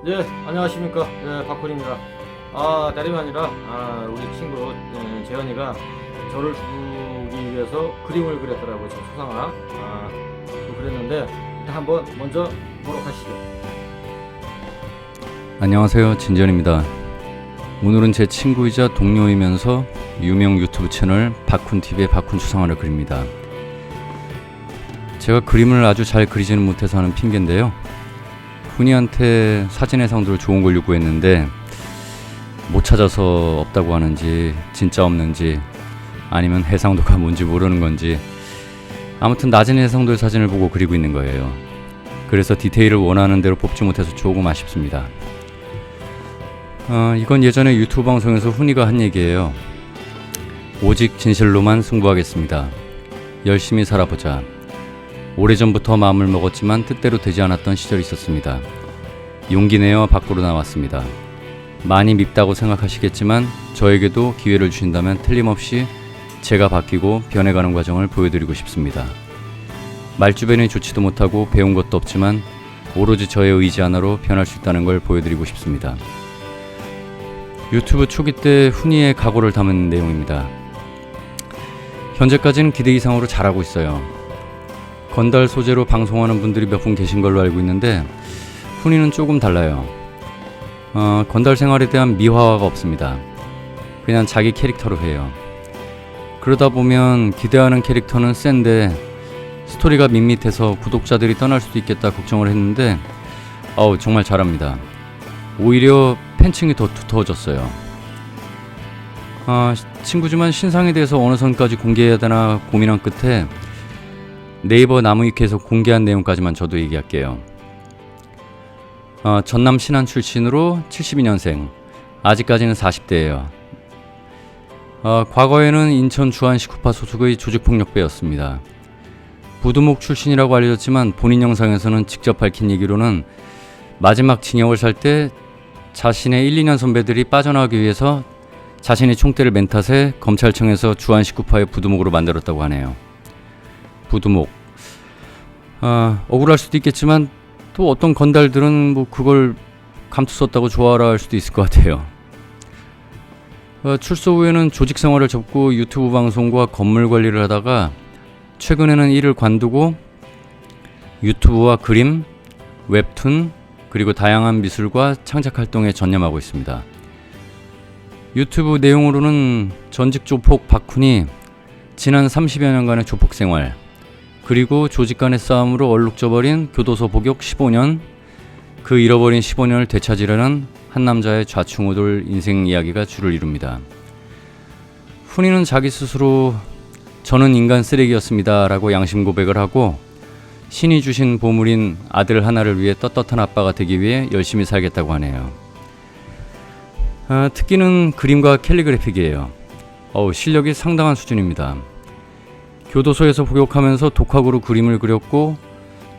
네, 안녕하십니까. 네, 박훈입니다. 다름이 아니라, 우리 친구, 재현이가 저를 주기 위해서 그림을 그렸더라고요. 저 수상화. 또 그랬는데, 일단 한번 먼저 보러 가시죠. 안녕하세요, 진전입니다. 오늘은 제 친구이자 동료이면서 유명 유튜브 채널 박훈TV의 박훈 추상화를 그립니다. 제가 그림을 아주 잘 그리지는 못해서 하는 핑계인데요. 훈이한테 사진 해상도를 좋은 걸 요구했는데 못 찾아서 없다고 하는지 진짜 없는지 아니면 해상도가 뭔지 모르는 건지 아무튼 낮은 해상도의 사진을 보고 그리고 있는 거예요. 그래서 디테일을 원하는 대로 뽑지 못해서 조금 아쉽습니다. 이건 예전에 유튜브 방송에서 훈이가 한 얘기예요. 오직 진실로만 승부하겠습니다. 열심히 살아보자. 오래전부터 마음을 먹었지만 뜻대로 되지 않았던 시절이 있었습니다. 용기 내어 밖으로 나왔습니다. 많이 밉다고 생각하시겠지만 저에게도 기회를 주신다면 틀림없이 제가 바뀌고 변해가는 과정을 보여드리고 싶습니다. 말주변이 좋지도 못하고 배운 것도 없지만 오로지 저의 의지 하나로 변할 수 있다는 걸 보여드리고 싶습니다. 유튜브 초기 때 훈이의 각오를 담은 내용입니다. 현재까지는 기대 이상으로 잘하고 있어요. 건달 소재로 방송하는 분들이 몇 분 계신 걸로 알고 있는데 훈이는 조금 달라요. 건달 생활에 대한 미화가 없습니다. 그냥 자기 캐릭터로 해요. 그러다 보면 기대하는 캐릭터는 센데 스토리가 밋밋해서 구독자들이 떠날 수도 있겠다 걱정을 했는데 정말 잘합니다. 오히려 팬층이 더 두터워졌어요. 친구지만 신상에 대해서 어느 선까지 공개해야 되나 고민한 끝에 네이버 나무위키에서 공개한 내용까지만 저도 얘기할게요. 전남 신안 출신으로 72년생, 아직까지는 40대예요. 과거에는 인천 주한시쿠파 소속의 조직폭력배였습니다. 부두목 출신이라고 알려졌지만 본인 영상에서는 직접 밝힌 얘기로는 마지막 징역을 살 때 자신의 1, 2년 선배들이 빠져나가기 위해서 자신이 총대를 맨 탓에 검찰청에서 주한시쿠파의 부두목으로 만들었다고 하네요. 부두목. 억울할 수도 있겠지만 또 어떤 건달들은 뭐 그걸 감투 썼다고 좋아라 할 수도 있을 것 같아요. 출소 후에는 조직 생활을 접고 유튜브 방송과 건물 관리를 하다가 최근에는 이를 관두고 유튜브와 그림, 웹툰, 그리고 다양한 미술과 창작 활동에 전념하고 있습니다. 유튜브 내용으로는 전직 조폭 박훈이 지난 30여 년간의 조폭 생활, 그리고 조직 간의 싸움으로 얼룩져버린 교도소 복역 15년, 그 잃어버린 15년을 되찾으려는 한 남자의 좌충우돌 인생 이야기가 주를 이룹니다. 훈이는 자기 스스로 저는 인간 쓰레기였습니다 라고 양심 고백을 하고 신이 주신 보물인 아들 하나를 위해 떳떳한 아빠가 되기 위해 열심히 살겠다고 하네요. 특기는 그림과 캘리그래픽이에요. 실력이 상당한 수준입니다. 교도소에서 복역하면서 독학으로 그림을 그렸고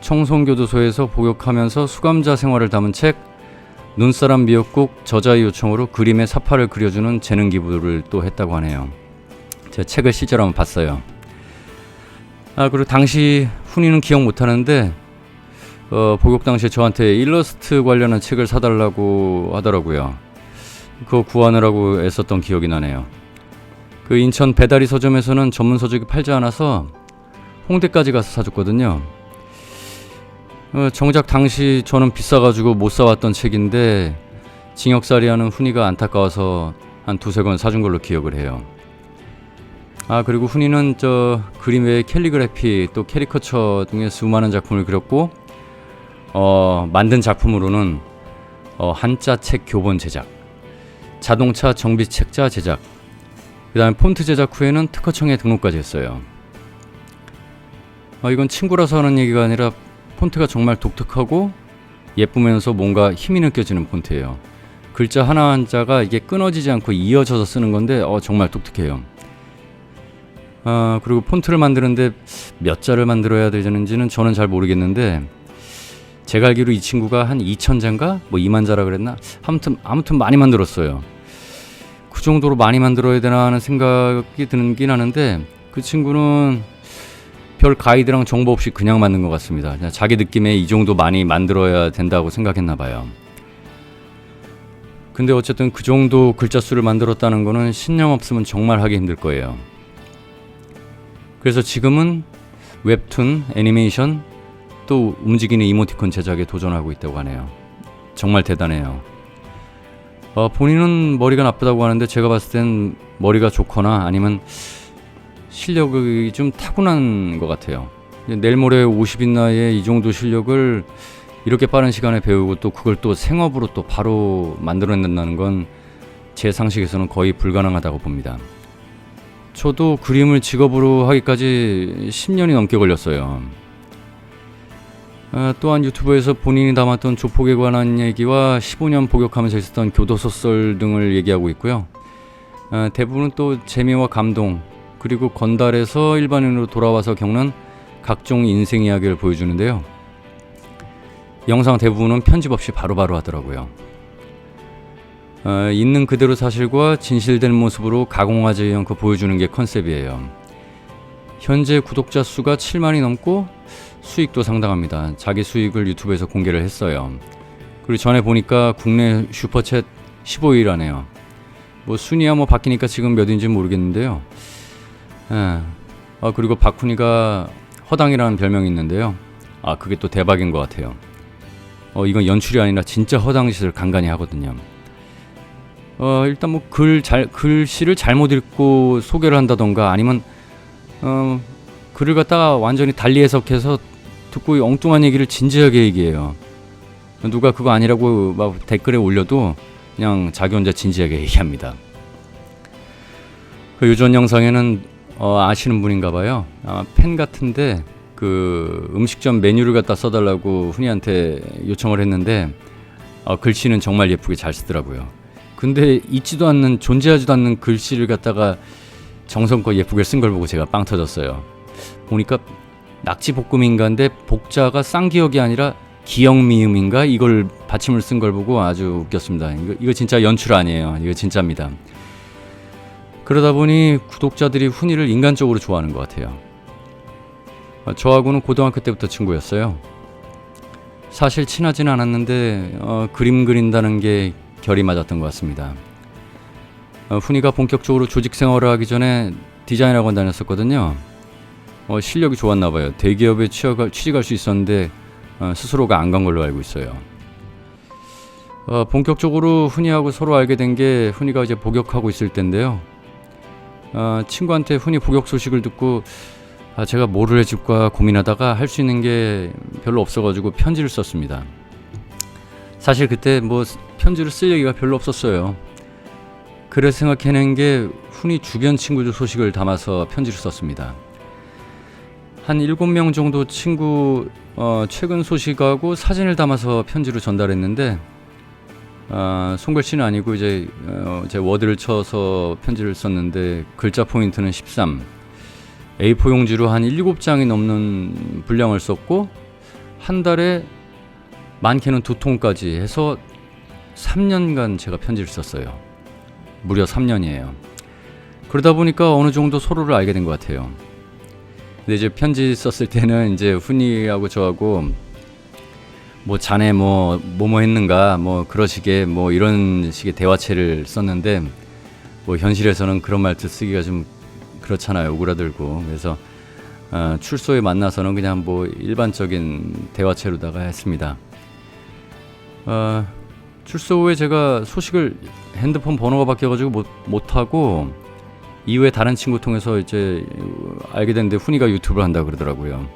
청송교도소에서 복역하면서 수감자 생활을 담은 책 눈사람 미역국 저자의 요청으로 그림의 사파를 그려주는 재능 기부를 또 했다고 하네요. 제가 책을 실제로 한번 봤어요. 그리고 당시 훈이는 기억 못하는데 복역 당시에 저한테 일러스트 관련한 책을 사달라고 하더라고요. 그거 구하느라고 애썼던 기억이 나네요. 그 인천 배다리 서점에서는 전문 서적이 팔지 않아서 홍대까지 가서 사줬거든요. 정작 당시 저는 비싸가지고 못 사왔던 책인데 징역살이하는 훈이가 안타까워서 한 두세 권 사준 걸로 기억을 해요. 그리고 훈이는 그림 외에 캘리그래피 또 캐리커처 등의 수많은 작품을 그렸고 만든 작품으로는 한자 책 교본 제작, 자동차 정비 책자 제작, 그 다음에 폰트 제작 후에는 특허청에 등록까지 했어요. 이건 친구라서 하는 얘기가 아니라 폰트가 정말 독특하고 예쁘면서 뭔가 힘이 느껴지는 폰트예요. 글자 하나 한자가 이게 끊어지지 않고 이어져서 쓰는 건데 정말 독특해요. 그리고 폰트를 만드는데 몇 자를 만들어야 되는지는 저는 잘 모르겠는데 제가 알기로 이 친구가 한 2,000자인가? 2만 자라 그랬나? 아무튼 많이 만들었어요. 그 정도로 많이 만들어야 되나 하는 생각이 들긴 하는데 그 친구는 별 가이드랑 정보 없이 그냥 만든 것 같습니다. 그냥 자기 느낌에 이 정도 많이 만들어야 된다고 생각했나 봐요. 근데 어쨌든 그 정도 글자 수를 만들었다는 거는 신념 없으면 정말 하기 힘들 거예요. 그래서 지금은 웹툰, 애니메이션, 또 움직이는 이모티콘 제작에 도전하고 있다고 하네요. 정말 대단해요. 본인은 머리가 나쁘다고 하는데 제가 봤을 땐 머리가 좋거나 아니면 실력이 좀 타고난 것 같아요. 내일 모레 50인 나이에 이 정도 실력을 이렇게 빠른 시간에 배우고 또 그걸 또 생업으로 또 바로 만들어낸다는 건 제 상식에서는 거의 불가능하다고 봅니다. 저도 그림을 직업으로 하기까지 10년이 넘게 걸렸어요. 또한 유튜브에서 본인이 담았던 조폭에 관한 얘기와 15년 복역하면서 있었던 교도소설 등을 얘기하고 있고요. 대부분은 또 재미와 감동, 그리고 건달에서 일반인으로 돌아와서 겪는 각종 인생 이야기를 보여주는데요. 영상 대부분은 편집 없이 바로바로 하더라고요. 있는 그대로 사실과 진실된 모습으로 가공하지 않고 보여주는 게 컨셉이에요. 현재 구독자 수가 7만이 넘고 수익도 상당합니다. 자기 수익을 유튜브에서 공개를 했어요. 그리고 전에 보니까 국내 슈퍼챗 15위라네요. 뭐 순위야 뭐 바뀌니까 지금 몇인지 모르겠는데요. 그리고 박훈이가 허당이라는 별명이 있는데요. 그게 또 대박인 것 같아요. 이건 연출이 아니라 진짜 허당짓을 간간히 하거든요. 일단 뭐 글씨를 잘못 읽고 소개를 한다던가 아니면 글을 갖다가 완전히 달리 해석해서 듣고 엉뚱한 얘기를 진지하게 얘기해요. 누가 그거 아니라고 막 댓글에 올려도 그냥 자기 혼자 진지하게 얘기합니다. 그 유전 영상에는 아시는 분인가 봐요. 팬 같은데 그 음식점 메뉴를 갖다 써달라고 훈이한테 요청을 했는데 글씨는 정말 예쁘게 잘 쓰더라고요. 근데 있지도 않는, 존재하지도 않는 글씨를 갖다가 정성껏 예쁘게 쓴 걸 보고 제가 빵 터졌어요. 보니까 낙지볶음인가인데 복자가 쌍기역이 아니라 기역미음인가 이걸 받침을 쓴 걸 보고 아주 웃겼습니다. 이거 진짜 연출 아니에요. 이거 진짜입니다. 그러다 보니 구독자들이 훈이를 인간적으로 좋아하는 것 같아요. 저하고는 고등학교 때부터 친구였어요. 사실 친하지는 않았는데 그림 그린다는 게 결이 맞았던 것 같습니다. 훈이가 본격적으로 조직 생활을 하기 전에 디자인 학원 다녔었거든요. 실력이 좋았나 봐요. 대기업에 취직할 수 있었는데 스스로가 안 간 걸로 알고 있어요. 본격적으로 훈이하고 서로 알게 된 게 훈이가 이제 복역하고 있을 때인데요. 친구한테 훈이 복역 소식을 듣고 제가 뭐를 해줄까 고민하다가 할 수 있는 게 별로 없어가지고 편지를 썼습니다. 사실 그때 뭐 편지를 쓸 얘기가 별로 없었어요. 그래서 생각해낸 게 훈이 주변 친구들 소식을 담아서 편지를 썼습니다. 한 7명 정도 친구 최근 소식하고 사진을 담아서 편지로 전달했는데 손글씨는 아니고 이제 제 워드를 쳐서 편지를 썼는데 글자 포인트는 13, A4 용지로 한 7장이 넘는 분량을 썼고 한 달에 많게는 2통까지 해서 3년간 제가 편지를 썼어요. 무려 3년이에요. 그러다 보니까 어느 정도 서로를 알게 된 것 같아요. 근데 이제 편지 썼을 때는 이제 훈이하고 저하고 뭐 자네 뭐 했는가 뭐 그러시게 뭐 이런 식의 대화체를 썼는데 뭐 현실에서는 그런 말투 쓰기가 좀 그렇잖아요. 오그라들고. 그래서 출소에 만나서는 그냥 뭐 일반적인 대화체로다가 했습니다. 출소 후에 제가 소식을 핸드폰 번호가 바뀌어가지고 못하고 이후에 다른 친구 통해서 이제 알게 됐는데 훈이가 유튜브를 한다고 그러더라고요.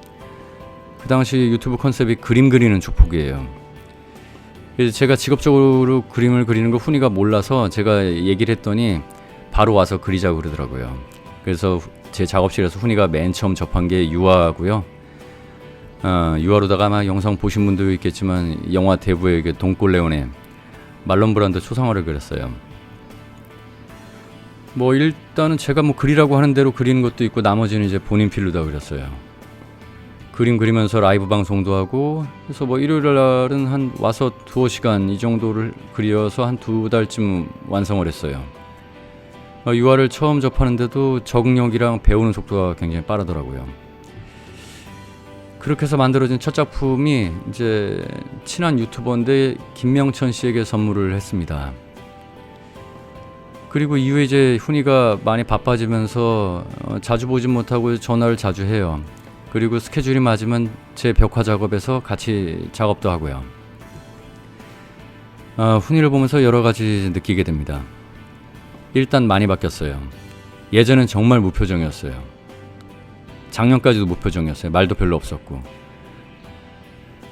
그 당시 유튜브 컨셉이 그림 그리는 조폭이에요. 그래서 제가 직업적으로 그림을 그리는 거 훈이가 몰라서 제가 얘기를 했더니 바로 와서 그리자고 그러더라고요. 그래서 제 작업실에서 훈이가 맨 처음 접한 게 유화고요. 유화로다가 아마 영상 보신 분도 있겠지만 영화 대부의 돈꼴레오네 말론 브란도 초상화를 그렸어요. 뭐 일단은 제가 뭐 그리라고 하는 대로 그리는 것도 있고 나머지는 이제 본인 필로다 그렸어요. 그림 그리면서 라이브 방송도 하고 그래서 뭐 일요일 날은 한 와서 2시간 이 정도를 그려서 한 2달쯤 완성을 했어요. 유화를 처음 접하는데도 적응력이랑 배우는 속도가 굉장히 빠르더라고요. 그렇게 해서 만들어진 첫 작품이 이제 친한 유튜버인데 김명천 씨에게 선물을 했습니다. 그리고 이후에 이제 훈이가 많이 바빠지면서 자주 보진 못하고 전화를 자주 해요. 그리고 스케줄이 맞으면 제 벽화 작업에서 같이 작업도 하고요. 훈이를 보면서 여러 가지 느끼게 됩니다. 일단 많이 바뀌었어요. 예전엔 정말 무표정이었어요. 작년까지도 무표정이었어요. 말도 별로 없었고.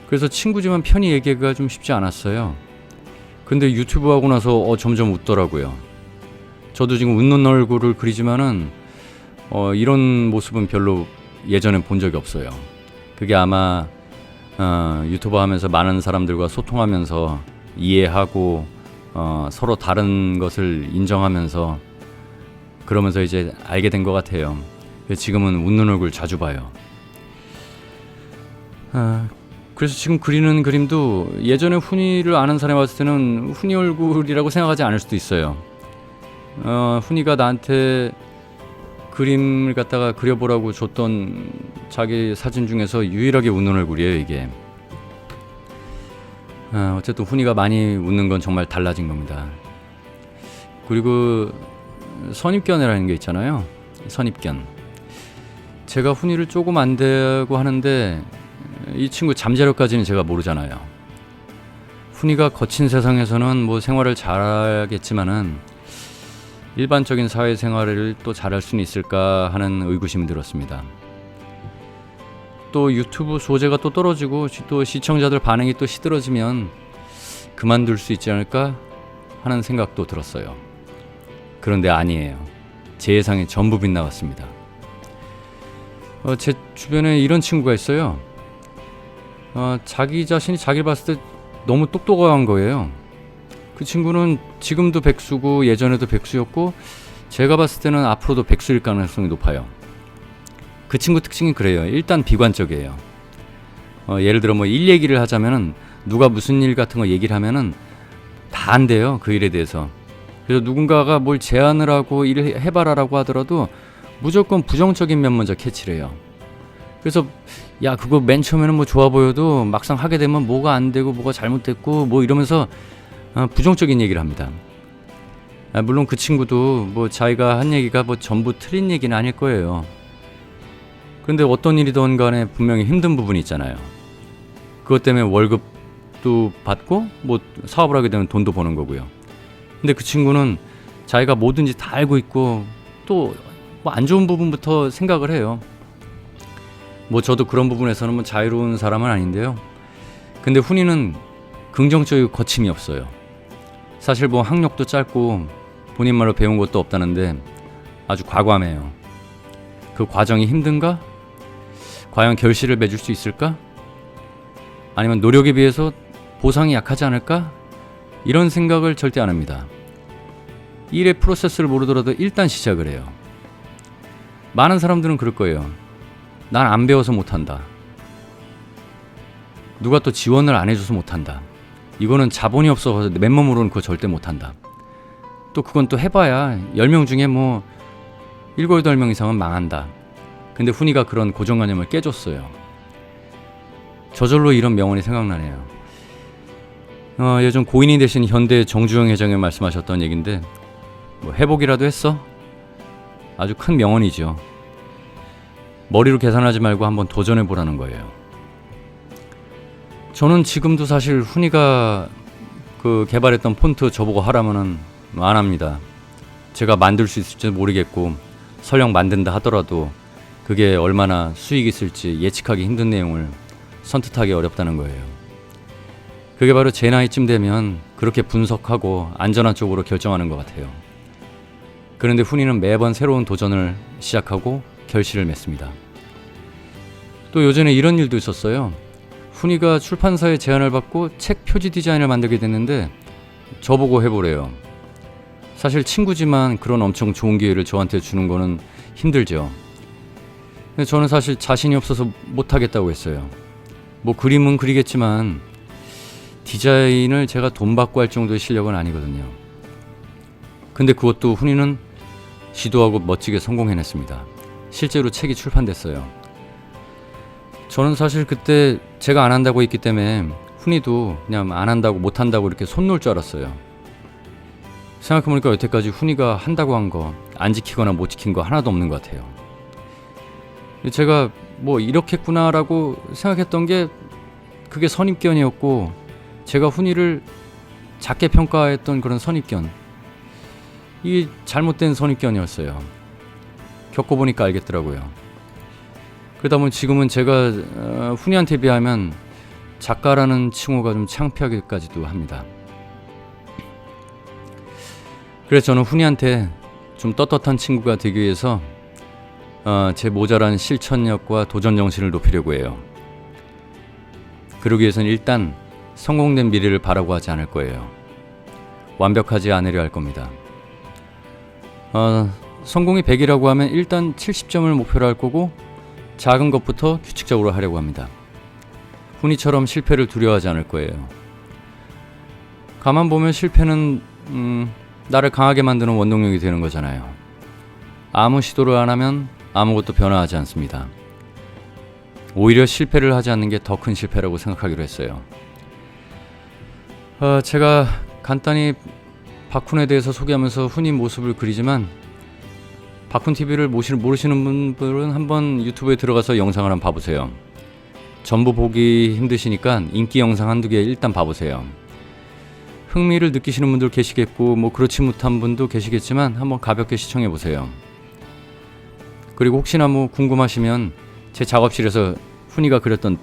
그래서 친구지만 편히 얘기하기가 좀 쉽지 않았어요. 근데 유튜브 하고 나서 점점 웃더라고요. 저도 지금 웃는 얼굴을 그리지만은 이런 모습은 별로 예전엔 본 적이 없어요. 그게 아마 유튜버 하면서 많은 사람들과 소통하면서 이해하고 서로 다른 것을 인정하면서 그러면서 이제 알게 된 것 같아요. 지금은 웃는 얼굴 자주 봐요. 그래서 지금 그리는 그림도 예전에 훈이를 아는 사람이 봤을 때는 훈이 얼굴이라고 생각하지 않을 수도 있어요. 훈이가 나한테 그림을 갖다가 그려보라고 줬던 자기 사진 중에서 유일하게 웃는 얼굴이에요, 이게. 어쨌든 훈이가 많이 웃는 건 정말 달라진 겁니다. 그리고 선입견이라는 게 있잖아요. 선입견. 제가 훈이를 조금 안되고 하는데 이 친구 잠재력까지는 제가 모르잖아요. 훈이가 거친 세상에서는 뭐 생활을 잘하겠지만은 일반적인 사회생활을 또 잘할 수는 있을까 하는 의구심이 들었습니다. 또 유튜브 소재가 또 떨어지고 또 시청자들 반응이 또 시들어지면 그만둘 수 있지 않을까 하는 생각도 들었어요. 그런데 아니에요. 제 예상이 전부 빗나갔습니다. 제 주변에 이런 친구가 있어요. 자기 자신이 자기를 봤을 때 너무 똑똑한 거예요. 그 친구는 지금도 백수고 예전에도 백수였고 제가 봤을 때는 앞으로도 백수일 가능성이 높아요. 그 친구 특징이 그래요. 일단 비관적이에요. 예를 들어 뭐 일 얘기를 하자면은 누가 무슨 일 같은 거 얘기를 하면은 다 안 돼요. 그 일에 대해서. 그래서 누군가가 뭘 제안을 하고 일을 해봐라라고 하더라도 무조건 부정적인 면 먼저 캐치를 해요. 그래서 야 그거 맨 처음에는 뭐 좋아 보여도 막상 하게 되면 뭐가 안 되고 뭐가 잘못됐고 뭐 이러면서 부정적인 얘기를 합니다. 물론 그 친구도 뭐 자기가 한 얘기가 뭐 전부 틀린 얘기는 아닐 거예요. 근데 어떤 일이든 간에 분명히 힘든 부분이 있잖아요. 그것 때문에 월급도 받고 뭐 사업을 하게 되면 돈도 버는 거고요. 근데 그 친구는 자기가 뭐든지 다 알고 있고 또 뭐 안 좋은 부분부터 생각을 해요. 뭐 저도 그런 부분에서는 뭐 자유로운 사람은 아닌데요. 근데 훈이는 긍정적이고 거침이 없어요. 사실 뭐 학력도 짧고 본인 말로 배운 것도 없다는데 아주 과감해요. 그 과정이 힘든가? 과연 결실을 맺을 수 있을까? 아니면 노력에 비해서 보상이 약하지 않을까? 이런 생각을 절대 안 합니다. 일의 프로세스를 모르더라도 일단 시작을 해요. 많은 사람들은 그럴 거예요. 난 안 배워서 못한다. 누가 또 지원을 안 해줘서 못한다. 이거는 자본이 없어서 맨몸으로는 그거 절대 못한다. 또 그건 또 해봐야 10명 중에 뭐 7, 8명 이상은 망한다. 근데 훈이가 그런 고정관념을 깨줬어요. 저절로 이런 명언이 생각나네요. 예전 고인이 되신 현대 정주영 회장이 말씀하셨던 얘기인데 뭐 회복이라도 했어? 아주 큰 명언이죠. 머리로 계산하지 말고 한번 도전해보라는 거예요. 저는 지금도 사실 훈이가 그 개발했던 폰트 저보고 하라면은 안 합니다. 제가 만들 수 있을지도 모르겠고 설령 만든다 하더라도 그게 얼마나 수익이 있을지 예측하기 힘든 내용을 선뜻하기 어렵다는 거예요. 그게 바로 제 나이쯤 되면 그렇게 분석하고 안전한 쪽으로 결정하는 것 같아요. 그런데 훈이는 매번 새로운 도전을 시작하고 결실을 맺습니다. 또 요전에 이런 일도 있었어요. 훈이가 출판사의 제안을 받고 책 표지 디자인을 만들게 됐는데 저보고 해보래요. 사실 친구지만 그런 엄청 좋은 기회를 저한테 주는 거는 힘들죠. 근데 저는 사실 자신이 없어서 못하겠다고 했어요. 뭐 그림은 그리겠지만 디자인을 제가 돈 받고 할 정도의 실력은 아니거든요. 근데 그것도 훈이는 시도하고 멋지게 성공해냈습니다. 실제로 책이 출판됐어요. 저는 사실 그때 제가 안 한다고 했기 때문에 훈이도 그냥 안 한다고 못 한다고 이렇게 손 놓을 줄 알았어요. 생각해보니까 여태까지 훈이가 한다고 한 거 안 지키거나 못 지킨 거 하나도 없는 것 같아요. 제가 뭐 이렇겠구나라고 생각했던 게 그게 선입견이었고, 제가 훈이를 작게 평가했던 그런 선입견, 이게 잘못된 선입견이었어요. 겪어보니까 알겠더라고요. 그러다 보니 지금은 제가 훈이한테 비하면 작가라는 칭호가 좀 창피하기까지도 합니다. 그래서 저는 훈이한테 좀 떳떳한 친구가 되기 위해서 제 모자란 실천력과 도전 정신을 높이려고 해요. 그러기 위해서는 일단 성공된 미래를 바라고 하지 않을 거예요. 완벽하지 않으려 할 겁니다. 성공이 100이라고 하면 일단 70점을 목표로 할 거고, 작은 것부터 규칙적으로 하려고 합니다. 훈이처럼 실패를 두려워하지 않을 거예요. 가만 보면 실패는 나를 강하게 만드는 원동력이 되는 거잖아요. 아무 시도를 안 하면 아무것도 변화하지 않습니다. 오히려 실패를 하지 않는 게 더 큰 실패라고 생각하기로 했어요. 제가 간단히 박훈에 대해서 소개하면서 훈이 모습을 그리지만, 박훈TV를 모르시는 분들은 한번 유튜브에 들어가서 영상을 한번 봐보세요. 전부 보기 힘드시니까 인기 영상 한두 개 일단 봐보세요. 흥미를 느끼시는 분들 계시겠고, 뭐 그렇지 못한 분도 계시겠지만 한번 가볍게 시청해보세요. 그리고 혹시나 뭐 궁금하시면 제 작업실에서 훈이가 그렸던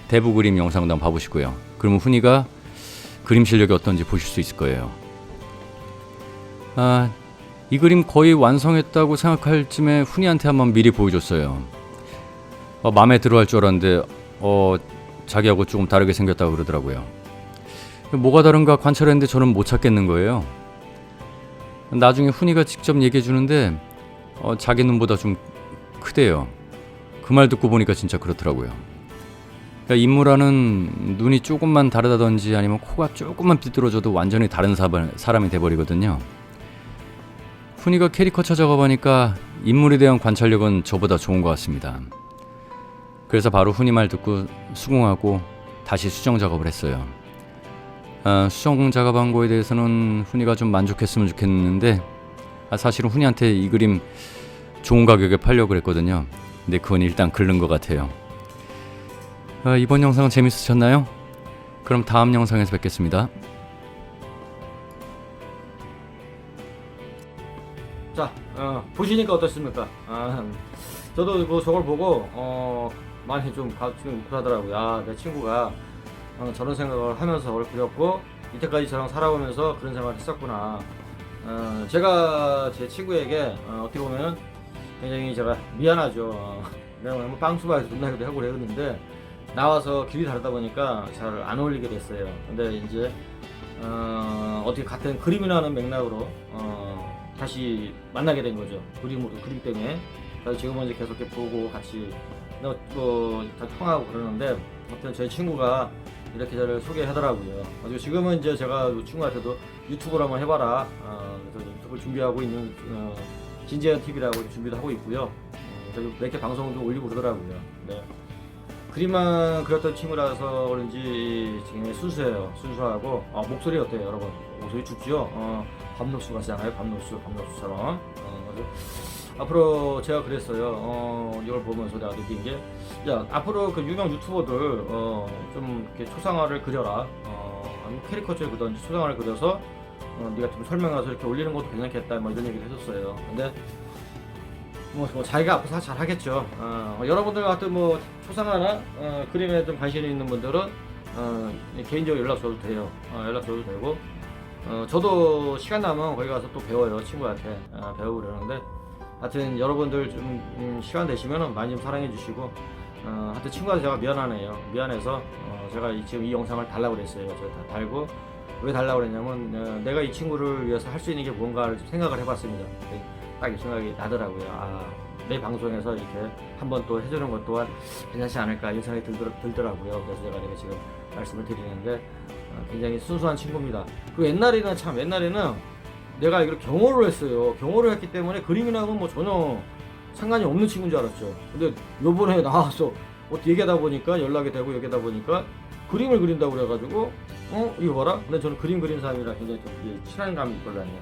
대부 그림 영상도 한번 봐보시고요. 그러면 훈이가 그림 실력이 어떤지 보실 수 있을 거예요. 이 그림 거의 완성했다고 생각할 쯤에 훈이한테 한번 미리 보여줬어요. 마음에 들어 할 줄 알았는데 자기하고 조금 다르게 생겼다고 그러더라고요. 뭐가 다른가 관찰했는데 저는 못 찾겠는 거예요. 나중에 훈이가 직접 얘기해 주는데 자기 눈보다 좀 크대요. 그 말 듣고 보니까 진짜 그렇더라고요. 그러니까 인물화는 눈이 조금만 다르다든지 아니면 코가 조금만 삐뚤어져도 완전히 다른 사람이 돼버리거든요. 훈이가 캐리커처 작업하니까 인물에 대한 관찰력은 저보다 좋은 것 같습니다. 그래서 바로 훈이 말 듣고 수긍하고 다시 수정 작업을 했어요. 수정 작업한 거에 대해서는 훈이가 좀 만족했으면 좋겠는데, 사실은 훈이한테 이 그림 좋은 가격에 팔려고 그랬거든요. 근데 그건 일단 긁는 것 같아요. 이번 영상 재밌으셨나요? 그럼 다음 영상에서 뵙겠습니다. 자, 보시니까 어떻습니까? 저도 뭐 저걸 보고 많이 좀 불하더라고요. 내 친구가 저런 생각을 하면서 저걸 그렸고, 이때까지 저랑 살아오면서 그런 생각을 했었구나. 제가 제 친구에게 어떻게 보면 굉장히 제가 미안하죠. 내가 뭐 빵수바에서 존나기도 하고 그랬는데, 나와서 길이 다르다 보니까 잘 안 어울리게 됐어요. 근데 이제 어떻게 같은 그림이라는 맥락으로 다시 만나게 된 거죠. 그림 때문에. 그래서 지금은 이제 계속 이렇게 보고 같이 다 통하고 그러는데, 아무튼 제 친구가 이렇게 저를 소개하더라고요. 그리고 지금은 이제 제가 친구한테도 유튜브를 한번 해봐라. 그래서 유튜브를 준비하고 있는 진재현 TV라고 준비도 하고 있고요. 그리고 몇 개 방송도 올리고 그러더라고요. 네. 그림만 그렸던 친구라서 그런지 굉장히 순수해요. 순수하고 목소리 어때요, 여러분? 목소리 죽죠? 밤녹수 같잖아요. 밤녹수처럼. 그래서 앞으로 제가 그랬어요. 이걸 보면서 내가 느낀 게, 야, 앞으로 그 유명 유튜버들 좀 이렇게 초상화를 그려라. 아니면 캐리커처를 그리든지 초상화를 그려서 네가 좀 설명해서 이렇게 올리는 것도 괜찮겠다. 뭐 이런 얘기를 해줬어요. 근데 뭐 자기가 앞으로 잘 하겠죠. 여러분들 같은 뭐 초상화나 그림에 좀 관심이 있는 분들은 개인적으로 연락 줘도 돼요. 연락 줘도 되고, 저도 시간 나면 거기 가서 또 배워요. 친구한테 배우고 그러는데, 하여튼 여러분들 좀 시간 되시면 많이 좀 사랑해 주시고, 하여튼 친구한테 제가 미안하네요. 미안해서 제가 지금 이 영상을 달라고 그랬어요. 제가 다 달고, 왜 달라고 그랬냐면 내가 이 친구를 위해서 할 수 있는 게 뭔가를 좀 생각을 해봤습니다. 딱 이 생각이 나더라고요. 내 방송에서 이렇게 한번 또 해주는 것 또한 괜찮지 않을까 이런 생각이 들더라고요. 그래서 제가 이렇게 지금 말씀을 드리는데, 굉장히 순수한 친구입니다. 그리고 옛날에는 내가 이걸 경호를 했어요. 경호를 했기 때문에 그림이랑은 뭐 전혀 상관이 없는 친구인 줄 알았죠. 근데 요번에 나와서 어떻게 얘기하다 보니까 연락이 되고 얘기하다 보니까 그림을 그린다고 그래가지고 이거 봐라? 근데 저는 그림 그리는 사람이라 굉장히 또 이게 친한감이 있거든요.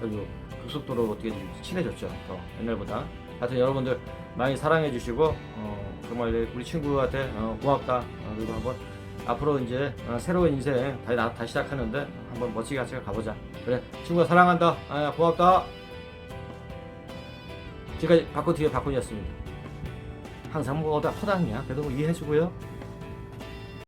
그리고 급속도로 어떻게 좀 친해졌죠. 더 옛날보다. 하여튼 여러분들 많이 사랑해 주시고 정말 우리 친구한테 고맙다. 그리고 한번 앞으로 이제 새로운 인생 다시 시작하는데 한번 멋지게 같이 가보자. 그래 친구가 사랑한다. 고맙다. 지금까지 박코TV의 박코이었습니다. 항상 뭐가 허당이야. 그래도 뭐 이해해주고요.